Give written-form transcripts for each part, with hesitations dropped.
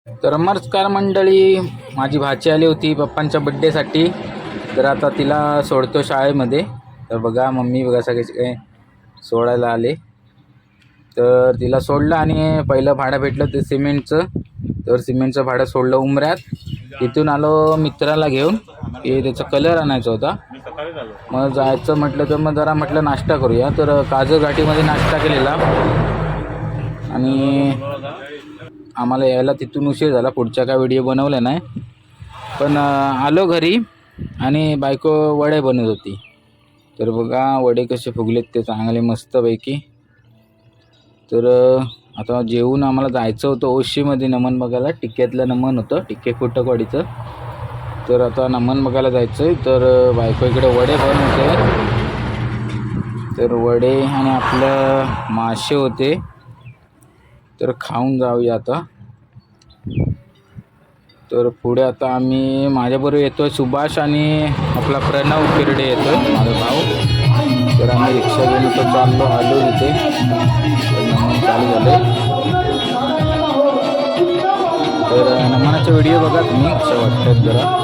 तर नमस्कार मंडळी, माझी भाची आली होती पप्पांच्या बड्डेसाठी. तर आता तिला सोडतो शाळेमध्ये. तर बघा मम्मी बघा सगळे काय सोडायला आले. तर तिला सोडलं आणि पहिलं भाडं भेटलं ते सिमेंटचं. तर सिमेंटचं भाडं सोडलं उमऱ्यात. तिथून आलो मित्राला घेऊन, की त्याचा कलर आणायचा होता. मग जायचं म्हटलं तर मग जरा म्हटलं नाश्ता करूया. तर काजू घाटीमध्ये नाश्ता केलेला आणि आम्हाला यायला तिथून उशीर झाला. पुढच्या काय व्हिडिओ बनवल्या नाही, पण आलो घरी आणि बायको वडे बनवत होती. तर बघा वडे कसे फुगलेत ते चांगले मस्तपैकी. तर आता जेवून आम्हाला जायचं होतं ओशीमध्ये नमन बघायला. टिक्क्यातलं नमन होतं, टिक्के खुटकवाडीचं. तर आता नमन बघायला जायचं आहे. तर बायको इकडे वडे बनवते. तर वडे आणि आपलं मासे होते. तर खाऊन जाऊया आता. तर पुढे आता आम्ही माझ्याबरोबर येतोय सुभाष आणि आपला प्रणव किरडे येतोय माझा भाऊ. तर आम्ही रिक्षा घेऊन तो आलो इथे. नमन चालू झाले. तर नमनाचे व्हिडिओ बघा तुम्ही कसे वाटतात जरा.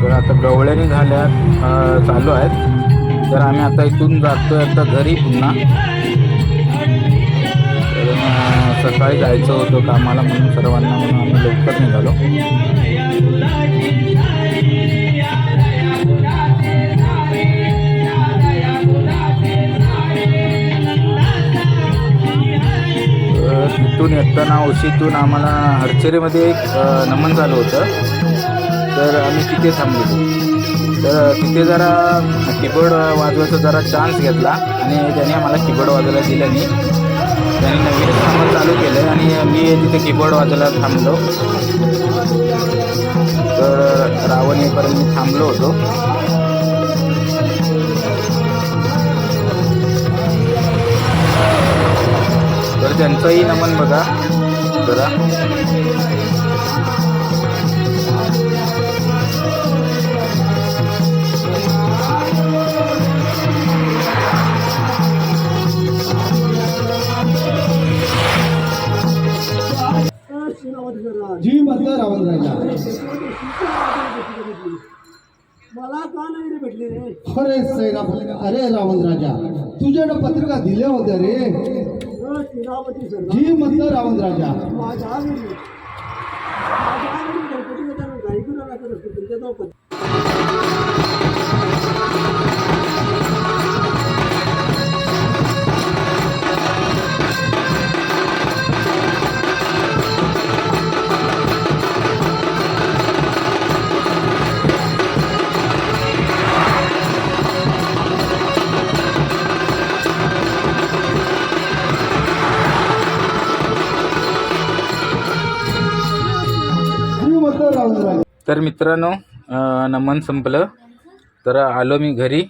तर आता गवळ्याने झाल्यात चालू आहेत. तर आम्ही आता इथून जातोय आता घरी पुन्हा. तर सकाळी जायचं होतं कामाला म्हणून सर्वांना, म्हणून आम्ही लवकर निघालो. तिथून येताना ओशीतून आम्हाला हरचेरीमध्ये एक नमन झालं होतं. तर आम्ही तिथे थांबलो. तर तिथे जरा कीबोर्ड वाजवायचा जरा चान्स घेतला आणि त्याने आम्हाला कीबोर्ड वाजवायला दिलं नाही. त्याने नवीन कामं चालू केलं आणि मी तिथे कीबोर्ड वाजवायला थांबलो. तर रावण येईपर्यंत मी थांबलो होतो. तर त्यांचंही नमन बघा जरा. जी म्हटलं रावण राजा मला का नाही रे भेटली रे. अरे सैरा, अरे रावण राजा तुझ्याकडे पत्रिका दिल्या होत्या रे. सेनापती सर जी म्हटलं रावण राजा माझ्या गणपती घाई करून लागत असतो तुमच्या तर मित्रांनो नमन संपलं. तर आलो मी घरी.